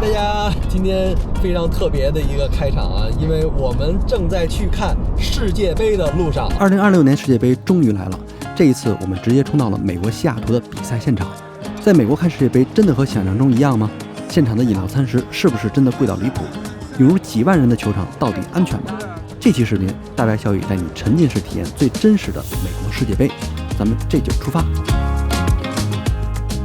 大家，今天非常特别的一个开场啊，因为我们正在去看世界杯的路上。2026年世界杯终于来了，这一次我们直接冲到了美国西雅图的比赛现场。在美国看世界杯真的和想象中一样吗？现场的饮料餐食是不是真的贵到离谱？涌入几万人的球场到底安全吗？这期视频大白小雨带你沉浸式体验最真实的美国世界杯，咱们这就出发。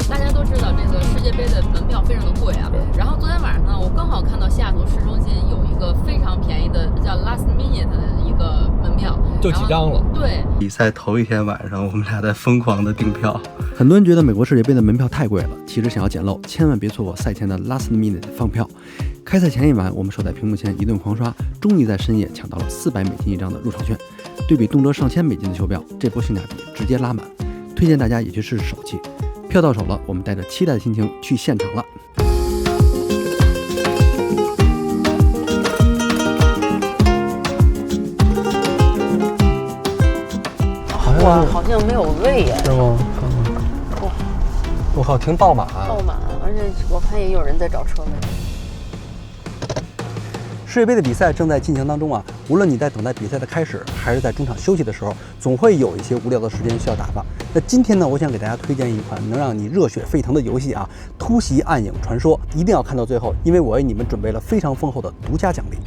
大家都知道这个世界杯的门票非常的贵啊，然后昨天晚上呢，我刚好看到西雅图市中心有一个非常便宜的叫 Last Minute 的一个门票，就几张了。对，比赛头一天晚上，我们俩在疯狂的订票。很多人觉得美国世界杯的门票太贵了，其实想要捡漏，千万别错过赛前的 Last Minute 放票。开赛前一晚，我们守在屏幕前一顿狂刷，终于在深夜抢到了$400一张的入场券。对比动辄上千美金的球票，这波性价比直接拉满，推荐大家也去试试手气。票到手了，我们带着期待的心情去现场了。哇，好像没有位耶，是吗？哇，我靠，挺爆满。爆满，而且我看也有人在找车位。世界杯的比赛正在进行当中啊，无论你在等待比赛的开始，还是在中场休息的时候，总会有一些无聊的时间需要打发。那今天呢，我想给大家推荐一款能让你热血沸腾的游戏啊，《突袭暗影传说》，一定要看到最后，因为我为你们准备了非常丰厚的独家奖励。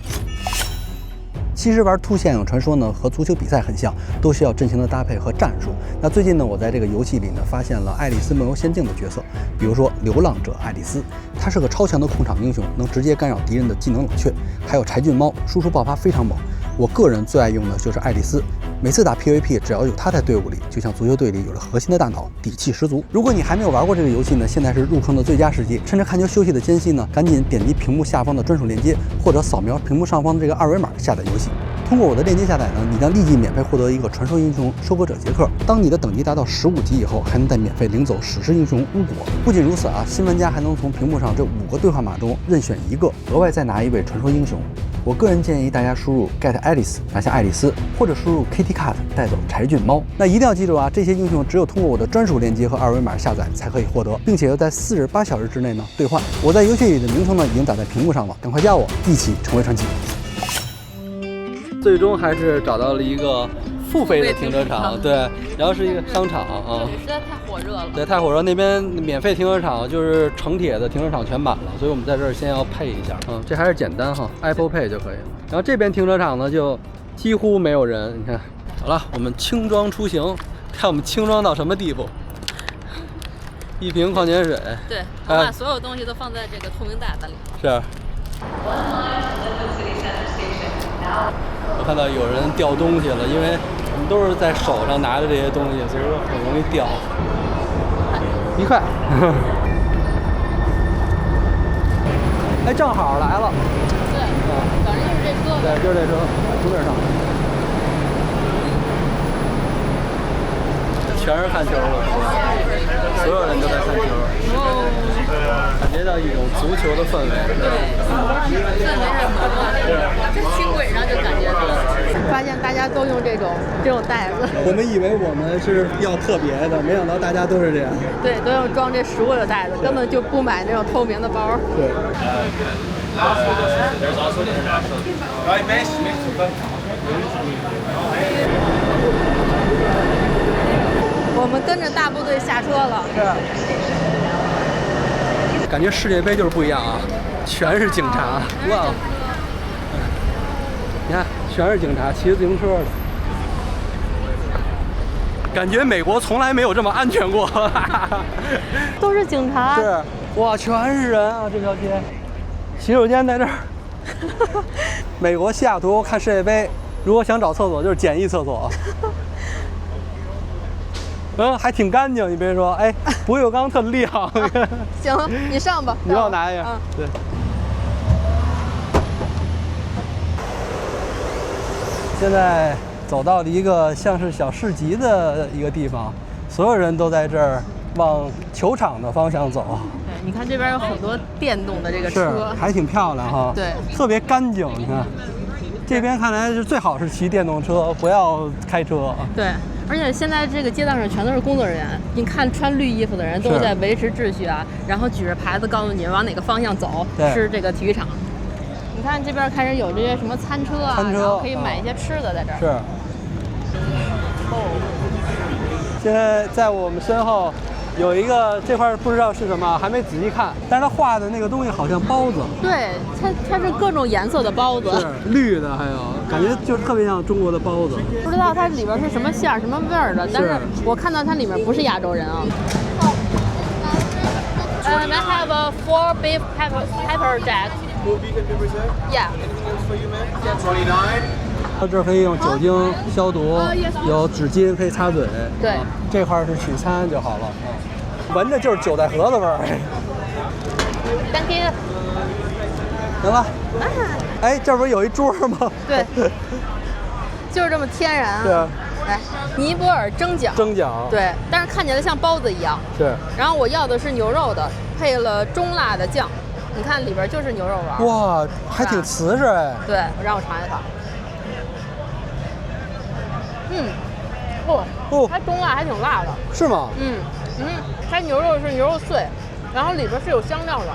其实玩突袭暗影传说呢，和足球比赛很像，都需要阵型的搭配和战术。那最近呢，我在这个游戏里呢，发现了爱丽丝梦游仙境的角色，比如说流浪者爱丽丝，她是个超强的控场英雄，能直接干扰敌人的技能冷却。还有柴郡猫，输出爆发非常猛。我个人最爱用的就是爱丽丝，每次打 PVP 只要有她在队伍里，就像足球队里有了核心的大脑，底气十足。如果你还没有玩过这个游戏呢，现在是入坑的最佳时机，趁着看球休息的间隙呢，赶紧点击屏幕下方的专属链接，或者扫描屏幕上方的这个二维码下载游戏。通过我的链接下载呢，你将立即免费获得一个传说英雄收割者杰克。当你的等级达到15级以后，还能再免费领走史诗英雄乌果。不仅如此啊，新玩家还能从屏幕上这5个兑换码中任选一个，额外再拿一位传说英雄。我个人建议大家输入 Get Alice 拿下爱丽丝，或者输入 Kitty Cat 带走柴郡猫。那一定要记住啊，这些英雄只有通过我的专属链接和二维码下载才可以获得，并且要在48小时之内呢兑换。我在游戏里的名称呢已经打在屏幕上了，赶快加我，一起成为传奇。最终还是找到了一个付费的停车场，对，然后是一个商场啊，实在太火热了。对，太火热，那边免费停车场就是城铁的停车场全满了，所以我们在这儿先要配一下，这还是简单哈 ，Apple Pay 就可以了。然后这边停车场呢就几乎没有人，你看，好了，我们轻装出行，看我们轻装到什么地步。一瓶矿泉水，对，我把所有东西都放在这个透明袋子里。是。我看到有人掉东西了，因为我们都是在手上拿着这些东西，所以说很容易掉。1块。哎，正好来了。对，反正就是这车。对，就是这车，从这儿上。全是看球的，所有人都在看球，感觉到一种足球的氛围。对，氛围是真轻轨上就感觉到，发现大家都用这种袋子。我们以为我们是要特别的，没想到大家都是这样。对，都用装这食物的袋子，根本就不买那种透明的包。对。我们跟着大部队下车了。是。感觉世界杯就是不一样啊，全是警察，哇！你看，全是警察，骑着自行车的。感觉美国从来没有这么安全过。都是警察。是，哇，全是人啊！这条街，洗手间在这儿。美国西雅图看世界杯，如果想找厕所就是简易厕所。还挺干净，你别说，哎，不锈钢特亮。行，你上吧，你帮我拿一下。对。现在走到了一个像是小市集的一个地方，所有人都在这儿往球场的方向走。对，你看这边有很多电动的这个车，还挺漂亮哈。对，特别干净，你看。这边看来是最好是骑电动车，不要开车。对。而且现在这个街道上全都是工作人员，你看穿绿衣服的人都在维持秩序啊，然后举着牌子告诉你往哪个方向走，是这个体育场。你看这边开始有这些什么餐车啊，然后可以买一些吃的在这儿。是。现在在我们身后有一个这块不知道是什么，还没仔细看，但是他画的那个东西好像包子。对，它是各种颜色的包子，是绿的，还有感觉就特别像中国的包子。不知道它里边是什么馅儿、什么味儿的，但是我看到它里面不是亚洲人啊。I have a 4 beef pepper jack. 4 vegan peppers there? Yeah. Anything else for you, man? Yeah, 29. 它这儿可以用酒精消毒，有纸巾可以擦嘴。对，这块是取餐就好了。闻着就是韭菜盒子味儿。Thank you. 行了。哎，这不是有一桌吗？对，就是这么天然啊。对啊。来，尼泊尔蒸饺。蒸饺。对，但是看起来像包子一样。是。然后我要的是牛肉的，配了中辣的酱。你看里边就是牛肉丸。哇，还挺瓷实哎。对，让我尝一尝。它中辣还挺辣的。是吗？它牛肉是牛肉碎，然后里边是有香料的，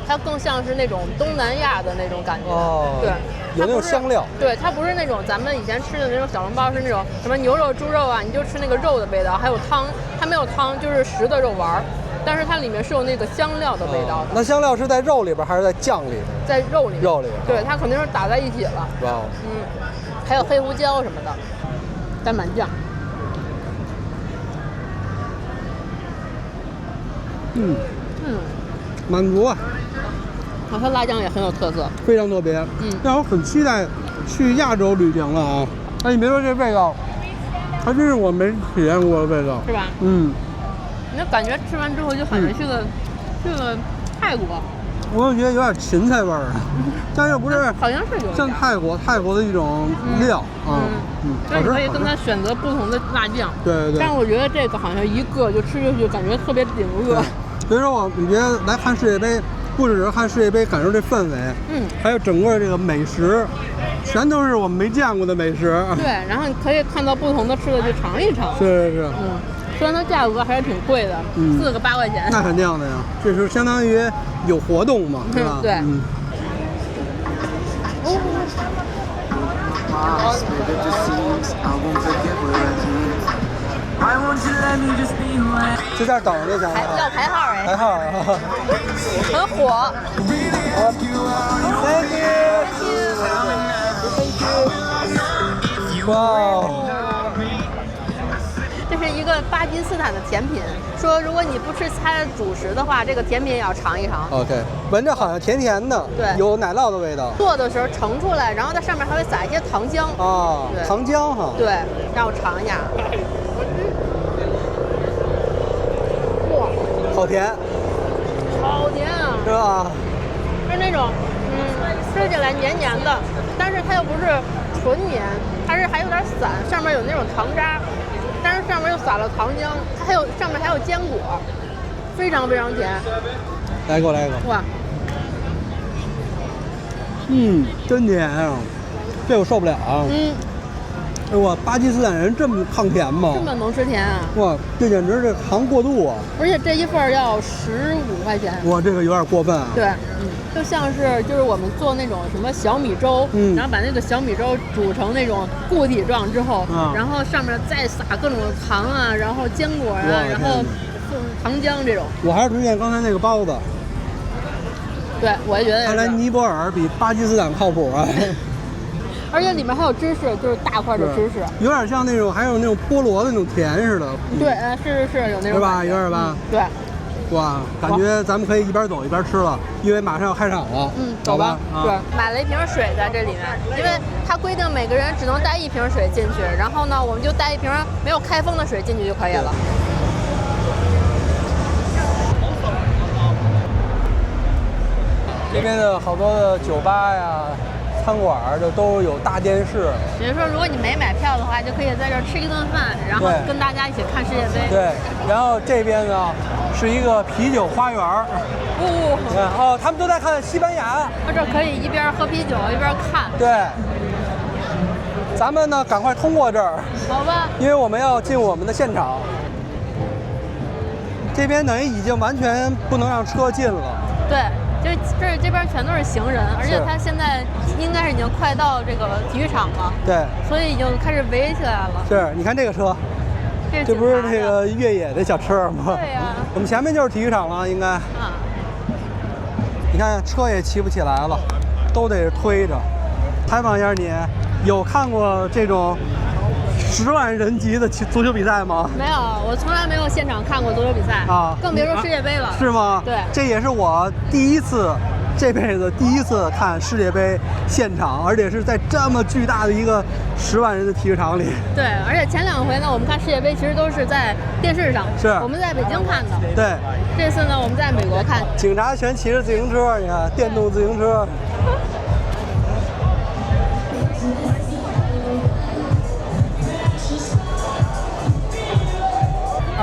它更像是那种东南亚的那种感觉。哦，对，有那种香料。对，它不是那种咱们以前吃的那种小笼包，是那种什么牛肉、猪肉啊，你就吃那个肉的味道，还有汤，它没有汤，就是实的肉丸，但是它里面是有那个香料的味道的。那香料是在肉里边还是在酱里边？在肉里面。肉里边。对，它肯定是打在一起了。哇哦。还有黑胡椒什么的，沾满酱。满足啊！它辣酱也很有特色，非常特别。让我很期待去亚洲旅行了啊！哎，你别说这味道，还真是我没体验过的味道，是吧？你就感觉吃完之后就好像去了泰国。我就觉得有点芹菜味儿，但又不是，好像是有像泰国的一种料所以你可以跟它选择不同的辣酱。对。但是我觉得这个好像一个就吃下去，感觉特别顶饿。所以说你觉得来看世界杯，不只是看世界杯，感受这氛围，还有整个这个美食，全都是我们没见过的美食。对，然后你可以看到不同的吃的去尝一尝。是。虽然它价格还是挺贵的，4个8块钱。那肯定的呀，这是相当于有活动嘛，是吧？对。就在等着呢，要排号哎。排号。很火。Thank you。哇。这是一个巴基斯坦的甜品，说如果你不吃它的主食的话，这个甜品也要尝一尝。OK， 闻着好像甜甜的，对，有奶酪的味道。做的时候盛出来，然后在上面还会撒一些糖浆。糖浆哈。对，让我尝一下。哇，好甜。好甜啊！是吧？是那种，吃起来黏黏的，但是它又不是纯黏，它是还有点散，上面有那种糖渣。但是上面又撒了糖浆，它上面还有坚果，非常非常甜。来一个。哇，真甜啊！这我受不了啊。哎哇，巴基斯坦人这么抗甜吗？这么能吃甜啊！哇，这简直是糖过度啊！而且这一份要15块钱。哇，这个有点过分啊。对，就像是就是我们做那种什么小米粥，然后把那个小米粥煮成那种固体状之后，然后上面再撒各种糖啊，然后坚果啊，然后糖浆这种。我还是推荐刚才那个包子。对，我也觉得。看来尼泊尔比巴基斯坦靠谱啊。而且里面还有芝士，就是大块的芝士，有点像那种，还有那种菠萝的那种甜似的。对，是有那种。是吧？有点吧？对。哇，感觉咱们可以一边走一边吃了，因为马上要开场了。走吧。对，买了一瓶水在这里面，因为它规定每个人只能带1瓶水进去，然后呢，我们就带1瓶没有开封的水进去就可以了。这边的好多的酒吧呀、餐馆就都有大电视。比如说，如果你没买票的话，就可以在这儿吃一顿饭，然后跟大家一起看世界杯。对，然后这边呢是一个啤酒花园。他们都在看西班牙。这可以一边喝啤酒一边看。对。咱们呢赶快通过这儿，好吧。因为我们要进我们的现场。这边等于已经完全不能让车进了。对，这边全都是行人，而且它现在应该是已经快到这个体育场了。对，所以已经开始围起来了。是，你看这个车，这不是那个越野的小车吗？对呀。我们前面就是体育场了，应该。啊。你看车也骑不起来了，都得推着。采访一下你，有看过这种10万人级的足球比赛吗？没有，我从来没有现场看过足球比赛啊，更别说世界杯了。是吗？对，这也是我这辈子第一次看世界杯现场，而且是在这么巨大的一个10万人的体育场里。对，而且前2回呢，我们看世界杯其实都是在电视上，是我们在北京看的。对，这次呢，我们在美国看。警察全骑着自行车，你看电动自行车。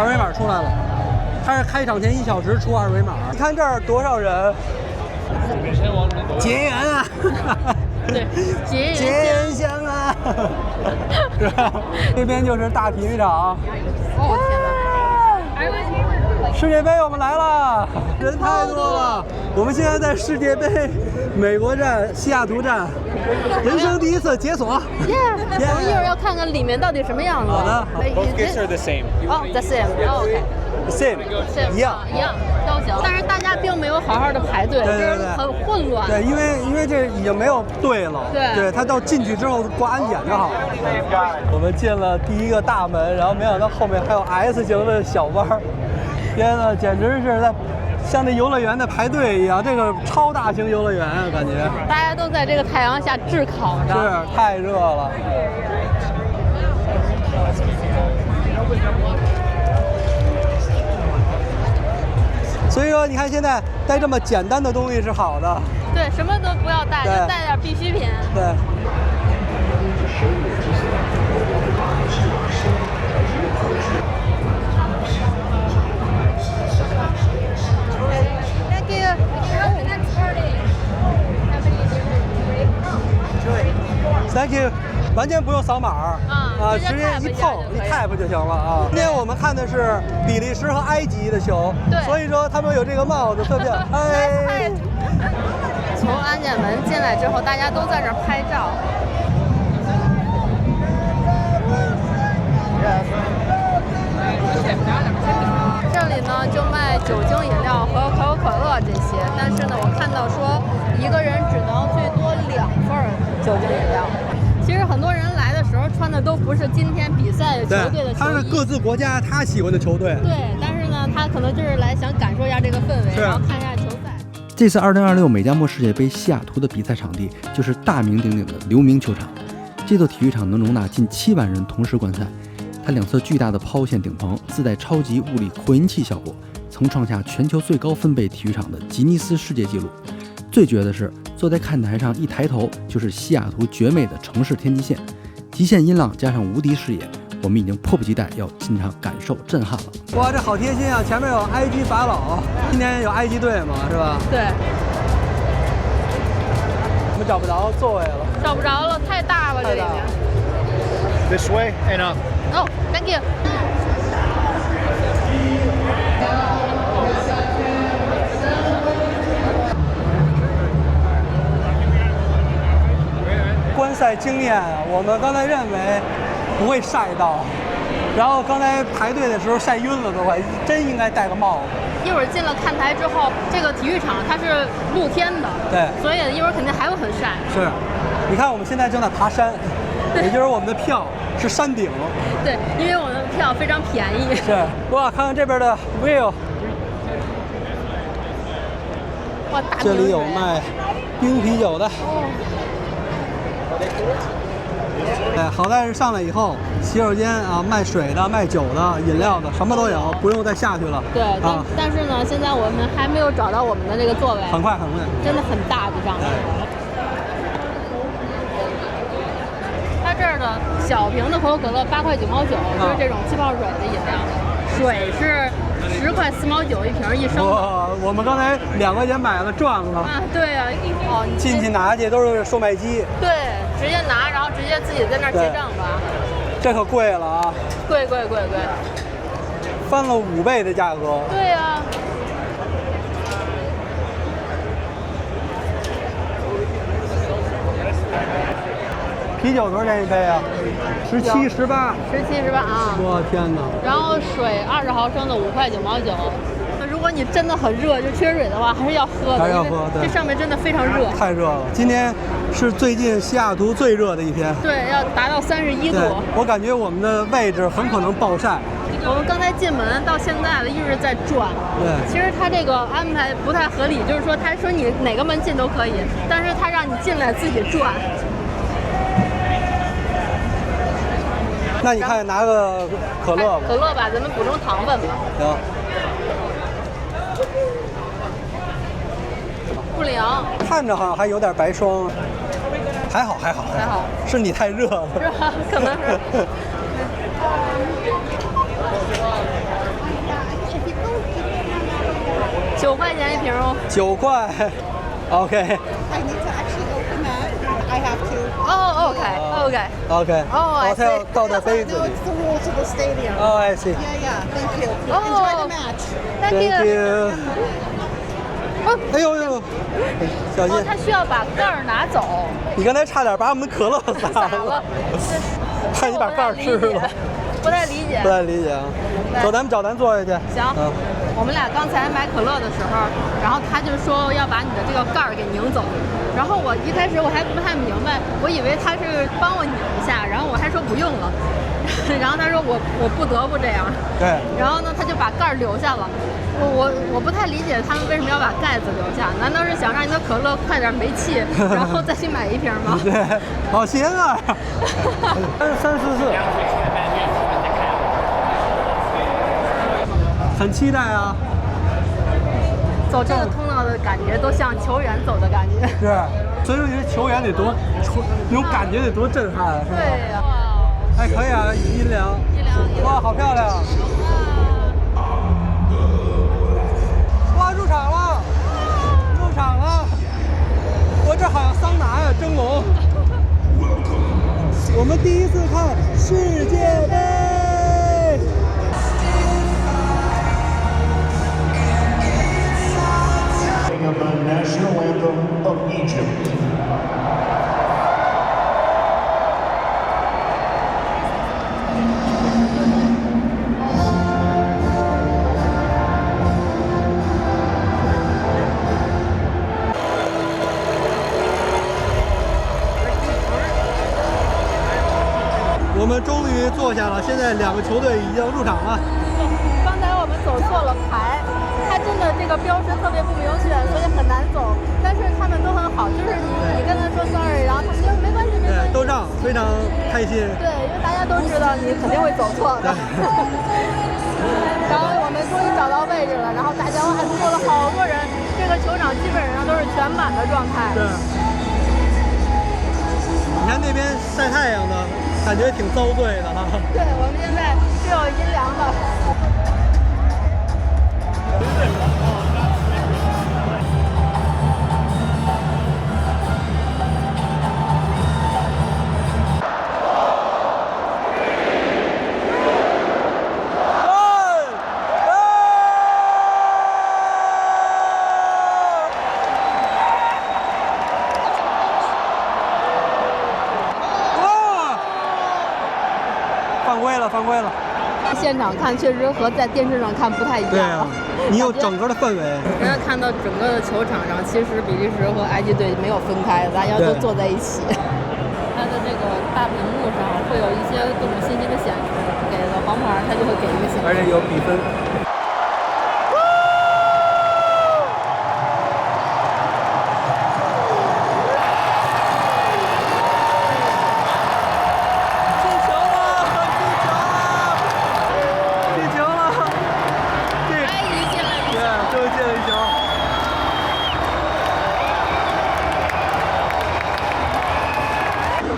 二维码出来了，它是开场前1小时出二维码。你看这儿多少人？结缘啊！对，结缘香啊！是吧？这边就是大体育场。哦天哪！世界杯我们来了，人太多了。我们现在在世界杯美国站西雅图站，人生第一次解锁。我们一会儿要看看里面到底什么样子。好的。Both gates are the same. Oh, the same. Oh, okay. Same. 一样都行。但是大家并没有好好的排队，就是很混乱。对，因为这已经没有队了。对，他到进去之后过安检就好了。我们进了第一个大门，然后没想到后面还有 S 型的小弯儿。天呐，简直是在像那游乐园的排队一样，这个超大型游乐园啊，感觉。大家都在这个太阳下炙烤着。是，太热了。所以说，你看现在带这么简单的东西是好的。对，什么都不要带，就带点必需品。对。Thank you， 完全不用扫码直接一碰一 tap 就行了啊。今天我们看的是比利时和埃及的球，所以说他们有这个帽子特别哎。从安检门进来之后，大家都在这儿拍照。这里呢就卖酒精饮料和可口可乐这些，但是呢，我看到说一个人只能最多2份酒精饮料。其实很多人来的时候穿的都不是今天比赛球队的球衣，他是各自国家他喜欢的球队。对，但是呢，他可能就是来想感受一下这个氛围，然后看一下球赛。这次2026美加墨世界杯西雅图的比赛场地就是大名鼎鼎的刘铭球场。这座体育场能容纳近7万人同时观赛，它两侧巨大的抛线顶棚自带超级物理扩音器效果，曾创下全球最高分贝体育场的吉尼斯世界纪录。最绝的是，坐在看台上一抬头就是西雅图绝美的城市天际线，极限音浪加上无敌视野，我们已经迫不及待要进场感受震撼了。哇，这好贴心啊！前面有埃及法老，今天有埃及队嘛，是吧？对。我们找不着座位了。找不着了，太大了，这里面。This way and up. Oh, thank you. 观赛经验啊，我们刚才认为不会晒到，然后刚才排队的时候晒晕了都快，真应该戴个帽子。一会儿进了看台之后，这个体育场它是露天的，对，所以一会儿肯定还会很晒。是，你看我们现在正在爬山，也就是我们的票是山顶。对，因为我们的票非常便宜。是，哇，看看这边的 view。哇，大这里有卖冰啤酒的。哎，好在是上来以后，洗手间啊，卖水的、卖酒的、饮料的，什么都有，不用再下去了。对，但是呢，现在我们还没有找到我们的这个座位。很快，很快，真的很大，这上面。它这儿的小瓶的可口可乐8块9毛9，就是这种气泡水的饮料，水是10块4毛9一瓶1升。我们刚才2块钱买了赚了。啊，对呀，哦，进去拿去都是售卖机。对。直接拿，然后直接自己在那儿结账吧。这可贵了啊！贵，翻了5倍的价格。对呀、啤酒多少钱一杯啊？17、18。17、18啊。我天哪！然后水20毫升的5块9毛9。如果你真的很热，就缺水的话，还是要喝的，还是要喝对因为这上面真的非常热。太热了，今天是最近西雅图最热的一天。对，要达到31对度。，我感觉我们的位置很可能暴晒。我们刚才进门到现在了，一直在转。对其实他这个安排不太合理，就是说他说你哪个门进都可以，但是他让你进来自己转。那你看拿个可乐吧。可乐吧，咱们补充糖分吧。行。不凉，看着好像还有点白霜，还好，还好，是你太热了。是吧？可能是。9块钱一瓶哦。9块。OK。 I need to actually open that. I have to. Oh, okay. OK。 Oh, I 它要 see. 倒在杯子 No, 里。 it's the rules of the stadium. Oh, I see. Yeah, yeah. Thank you. Oh. Enjoy the match. Thank you. you。哎呦呦，小心！他需要把盖儿拿走。你刚才差点把我们可乐洒洒了了。看你把盖儿吃了。不太理解。不太理解啊。走，咱们找咱坐下去。行。嗯。我们俩刚才买可乐的时候，然后他就说要把你的这个盖儿给拧走，然后我一开始我还不太明白，我以为他是帮我拧一下，然后我还说不用了，然后他说我不得不这样，对，然后呢他就把盖儿留下了，我不太理解他们为什么要把盖子留下，难道是想让你的可乐快点没气，然后再去买一瓶吗？对，好邪恶。344。很期待啊！走这个通道的感觉都像球员走的感觉。是，所以说你这球员得多，那种感觉得多震撼啊！是吧？对呀。哎，可以啊，阴凉。哇，好漂亮！哇，入场了！入场了！我这好像桑拿呀，蒸笼。我们第一次看世界杯。Of the national anthem of Egypt. 我们终于坐下了，现在2个球队已经入场了。刚才我们走错了牌，它真的这个标识特别不明确，所以很难走。但是他们都很好，就是你跟他说 sorry， 然后他们就没关系没关系，都让，非常开心。对，因为大家都知道你肯定会走错的。然后我们终于找到位置了，然后大家哇坐了好多人，这个球场基本上都是全满的状态。是。你看那边晒太阳的，感觉挺遭罪的哈。对，我们现在只有阴凉的。犯规了！现场看确实和在电视上看不太一样。对啊，你有整个的氛围。大家看到整个的球场上，其实比利时和埃及队没有分开，大家都坐在一起。它的这个大屏幕上会有一些各种信息的显示，给了黄牌，它就会给一个信息，而且有比分。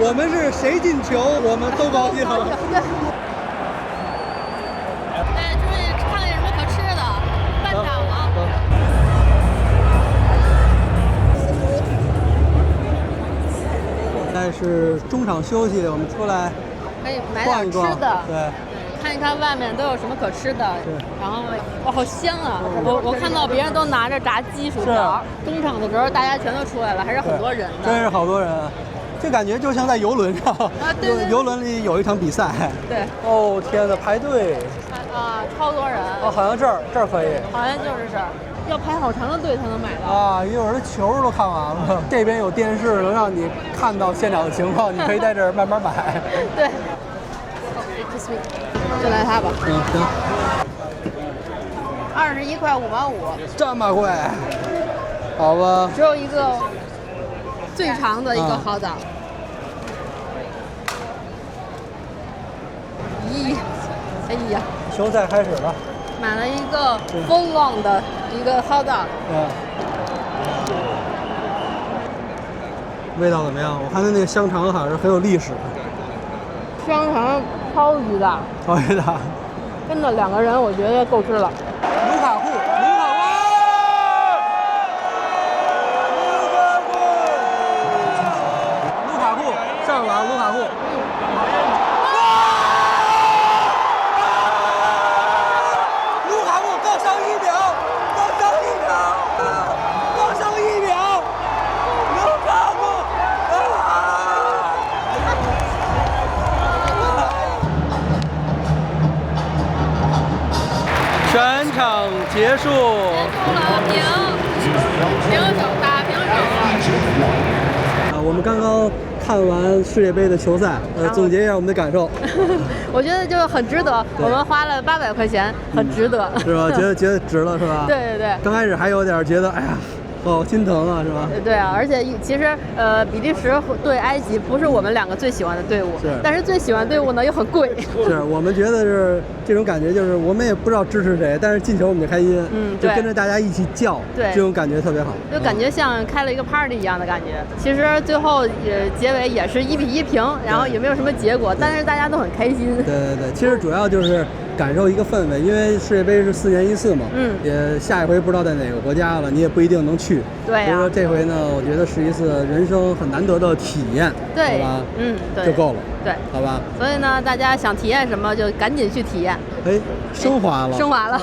我们是谁进球，我们都高兴。对，出去看看有什么可吃的，半场了。在是中场休息，我们出来可以买逛一逛。点吃的，对，看一看外面都有什么可吃的。然后哇，好香啊！我看到别人都拿着炸鸡、薯条。中场的时候大家全都出来了，还是很多人的。真是好多人，这感觉就像在游轮上。对游轮里有一场比赛。对。哦天哪，排队。啊，超多人。哦，好像这儿可以。好像就是这儿。要排好长的队才能买到啊！一会儿球都看完了，这边有电视能让你看到现场的情况，你可以在这儿慢慢买。对，就来它吧。行。21块5毛5，这么贵？好吧。只有一个最长的一个好枣。咦，哎呀！球赛开始了。买了一个风浪的一个hot dog。味道怎么样？我看它那个香肠好像是很有历史。香肠超级大，超级大，真的2个人我觉得够吃了。卢卡库上了，卢卡库。全场结束了，平手打平手。我们刚刚看完世界杯的球赛，总结一下我们的感受。我觉得就很值得，我们花了800块钱，很值得，是吧？觉得值了是吧？对对对。刚开始还有点觉得，哎呀。好心疼啊，是吧？对啊，而且其实比利时对埃及不是我们2个最喜欢的队伍，但是最喜欢队伍呢又很贵。是我们觉得是这种感觉，就是我们也不知道支持谁，但是进球我们就开心，就跟着大家一起叫，对，这种感觉特别好，就感觉像开了一个 party 一样的感觉。其实最后结尾也是1比1平，然后也没有什么结果，但是大家都很开心。对对对，其实主要就是感受一个氛围，因为世界杯是4年1次嘛，也下一回不知道在哪个国家了，你也不一定能去。对呀。所以说这回呢，我觉得是一次人生很难得的体验，对，好吧？对，就够了，对，好吧？所以呢，大家想体验什么就赶紧去体验。哎，升华了，升华了。